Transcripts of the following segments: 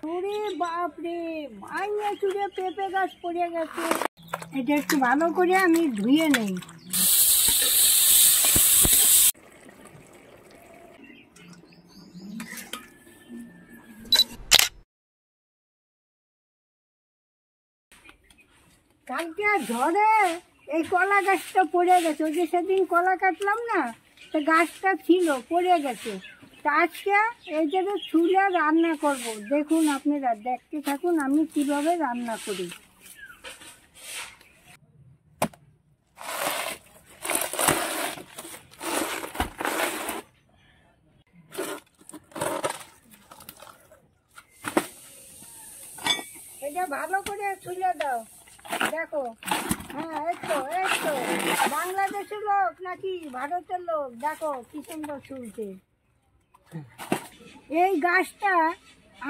ওরে বাপরে, মাইনে চুড়ে পেঁপে গাছ পড়ে গেছে। এটা একটু ভালো করে আমি ধুয়ে নেই। কালকে ঝড়ে এই কলা গাছটা পড়ে গেছে। ওই যে সেদিন কলা কাটলাম না, তো গাছটা ছিল পড়ে গেছে। তা আজকে এই যে চুলে রান্না করব। দেখুন, আপনারা দেখতে থাকুন আমি কিভাবে রান্না করি। এটা ভালো করে চুলে দাও। দেখো, হ্যাঁ এই তো বাংলাদেশের লোক নাকি ভারতের লোক, দেখো কি সুন্দর চুলছে। এই গাছটা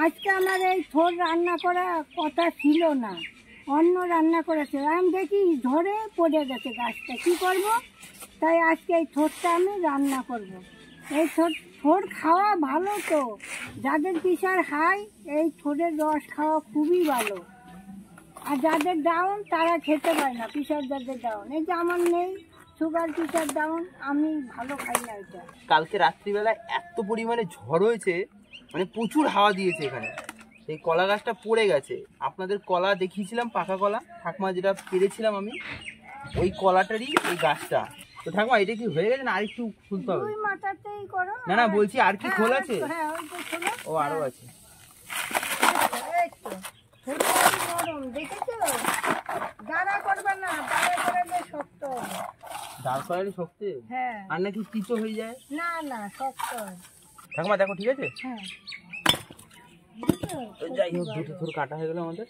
আজকে আমার এই থোর রান্না করা কথা ছিল না, অন্য রান্না করেছে। আমি দেখি ধরে পড়ে গেছে গাছটা, কি করব? তাই আজকে এই থোরটা আমি রান্না করব। এই থোর খাওয়া ভালো, তো যাদের প্রেশার হাই এই থোরের রস খাওয়া খুবই ভালো। আর যাদের ডাউন তারা খেতে পারে না, প্রেশার যাদের ডাউন। এই যে আমার নেই সুগার, প্রেশার ডাউন, আমি ভালো খাই না এটা। কালকে রাত্রিবেলা এত পরিমাণে ঝড় হয়েছে, মানে প্রচুর হাওয়া দিয়েছে এখানে। এই কলা গাছটা পড়ে গেছে। আপনাদের কলা দেখিয়েছিলাম, পাকা কলা, ঠাকুমা যেটা পেরেছিলাম আমি, ওই কলাটারই এই গাছটা। তো ঠাকুমা এটা কি হয়ে গেছে না আর একটু খুলতে হবে? না না, বলছি আর কি খোল আছে? ও আরো আছে। দাঁড় করালে শক্তি, আর নাকি পিচো হয়ে যায়? না না, শক্ত। ঠাকুমা দেখো, ঠিক আছে? হ্যাঁ, যাই হোক, দুটো থোর কাটা হয়ে গেল আমাদের।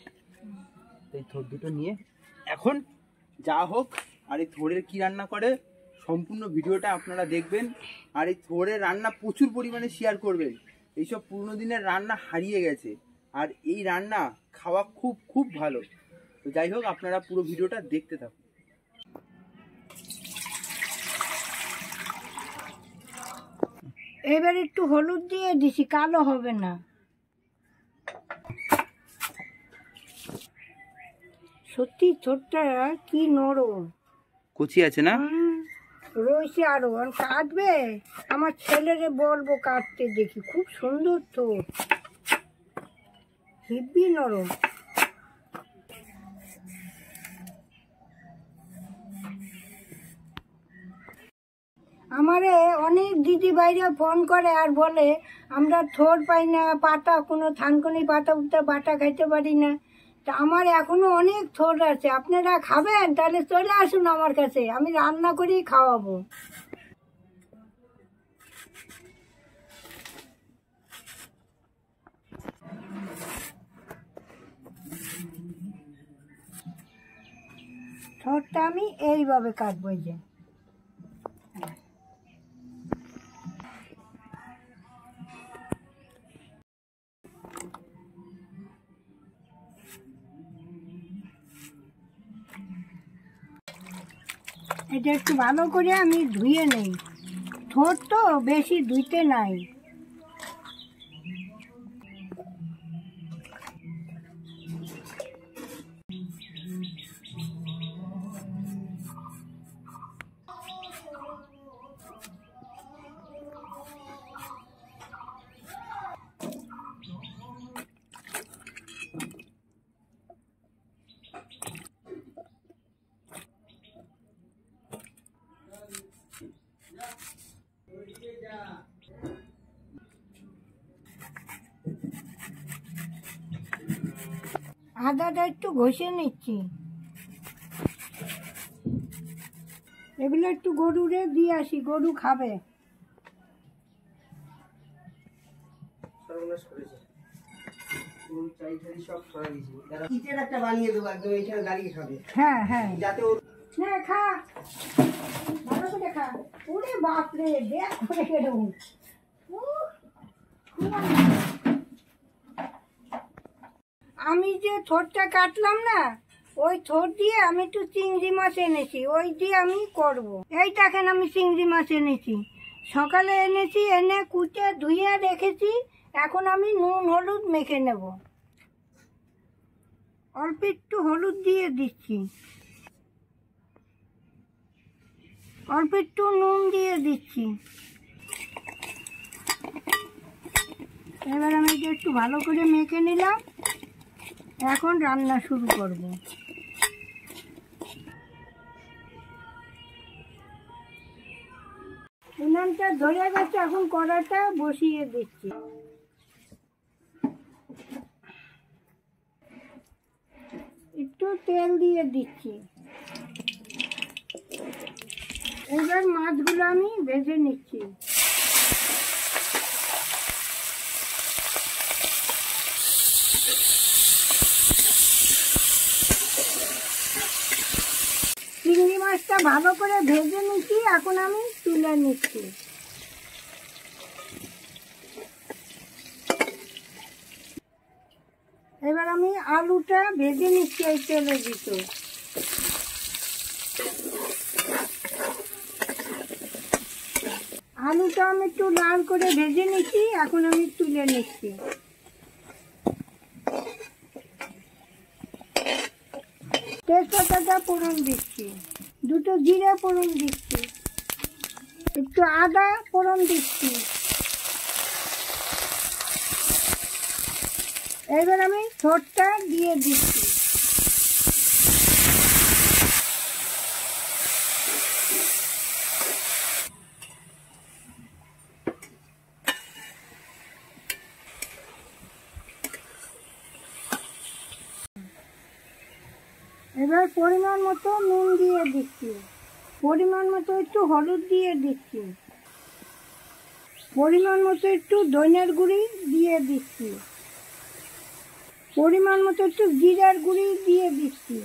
এই থোর দুটো নিয়ে এখন যা হোক, আর এই থোরের কি রান্না করে সম্পূর্ণ ভিডিওটা আপনারা দেখবেন। আর এই থোরের রান্না প্রচুর পরিমাণে শেয়ার করবেন। এইসব পুরনো দিনের রান্না হারিয়ে গেছে, আর এই রান্না খাওয়া খুব খুব ভালো। তো যাই হোক, আপনারা পুরো ভিডিওটা দেখতে থাকুন। এবার একটু হলুদ দিয়ে দিছি, কালো হবে না। সত্যি ছোটটা কি নরম, কচি আছে না? রয়েছে আরো কাটবে। আমার ছেলেরে বলবো কাটতে, দেখি খুব সুন্দর তো, হেব্বি নরম। আমারে অনেক দিদি ভাইরা ফোন করে আর বলে আমরা থোর পাই না, পাতা কোনো থানকুনি পাতা উঠতে বাটা খাইতে পারি না। তা আমার এখনো অনেক থোর আছে, আপনারা খাবেন তাহলে চলে আসুন আমার কাছে, আমি রান্না করেই খাওয়াবো। থোরটা আমি এইভাবে কাটবো। যে এটা একটু ভালো করে আমি ধুয়ে নেই। থোর তো বেশি ধুইতে নাই। আদাটা একটু ঘষে নিচ্ছি। এগুলো একটু গরুরে দিয়ে আসি, গরু খাবে। হ্যাঁ হ্যাঁ, খা ভালো করে খা। ওরে বাপরে, দেখ করে গেলাম। আমি যে থোরটা কাটলাম না, ওই থোর দিয়ে আমি একটু চিংড়ি মাছ এনেছি, ওই দিয়ে আমি করব। এই দেখেন, আমি চিংড়ি মাছ এনেছি, সকালে এনেছি, এনে কুটে ধুয়ে রেখেছি। এখন আমি নুন হলুদ মেখে নেব। অল্প একটু হলুদ দিয়ে দিচ্ছি, অল্প একটু নুন দিয়ে দিচ্ছি। এবার আমি এটা একটু ভালো করে মেখে নিলাম। এখন রান্না শুরু করব। উনানটা ধরে গেছে, এখন কড়াটা বসিয়ে দিচ্ছি। একটু তেল দিয়ে দিচ্ছি। এবার মাছগুলো আমি ভেজে নিচ্ছি। চিংড়ি মাছটা ভালো করে ভেজে নিচ্ছি, এখন আমি তুলে নিচ্ছি। এবার আমি আলুটা ভেজে নিচ্ছি এই তেলের ভিতর। আলুটা আমি একটু লাল করে ভেজে নিচ্ছি, এখন আমি তুলে নিচ্ছি। তেজপাতাটা ফোড়ন দিচ্ছি, দুটো জিরে ফোড়ন দিচ্ছি, একটু আদা ফোড়ন দিচ্ছি। এবার আমি ছোটটা দিয়ে দিচ্ছি। এবার পরিমাণ মতো নুন দিয়ে দিচ্ছি, পরিমাণ মতো একটু হলুদ দিয়ে দিচ্ছি, পরিমাণ মতো একটু ধনিয়ার গুঁড়ি দিয়ে দিচ্ছি, পরিমাণ মতো একটু জিরার গুঁড়ি দিয়ে দিচ্ছি।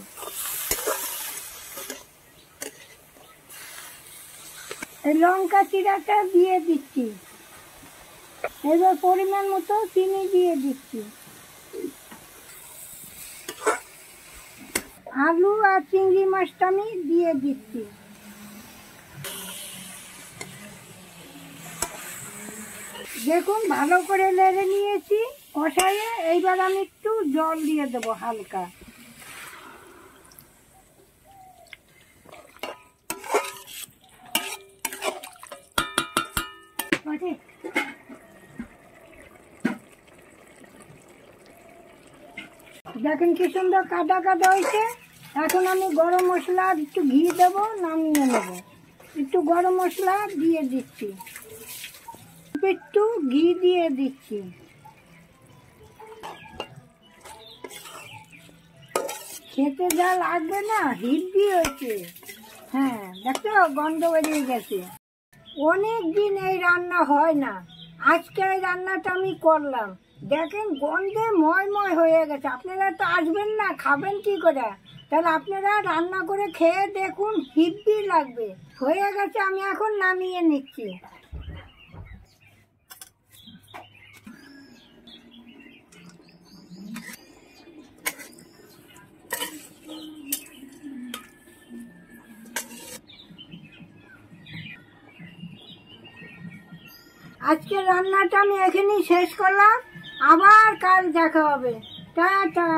লঙ্কা চিরাটা দিয়ে দিচ্ছি। এবার পরিমাণ মতো চিনি দিয়ে দিচ্ছি। আলু আর চিংড়ি মাছটা আমি দিয়ে দিচ্ছি। দেখুন ভালো করে নেড়ে নিয়েছি কষাইয়ে। এইবার আমি একটু জল দিয়ে দেবো হালকা। দেখেন কি সুন্দর কাদা কাদা হয়েছে। এখন আমি গরম মশলা আর একটু ঘি দেবো, নামিয়ে নেব। একটু গরম মশলা দিয়ে দিচ্ছি, একটু ঘি দিয়ে দিচ্ছি। খেতে যা লাগবে না, হিব্বি হয়েছে। হ্যাঁ দেখো গন্ধ বেরিয়ে গেছে। অনেক দিন এই রান্না হয় না, আজকে এই রান্নাটা আমি করলাম। দেখেন গন্ধে ময় হয়ে গেছে। আপনারা তো আসবেন না, খাবেন কি করে? তাহলে আপনারা রান্না করে খেয়ে দেখুন, হিব্বি লাগবে। হয়ে গেছে, আমি এখন নামিয়ে নিচ্ছি। আজকে রান্নাটা আমি এখানেই শেষ করলাম। আবার কাল দেখা হবে। টাটা।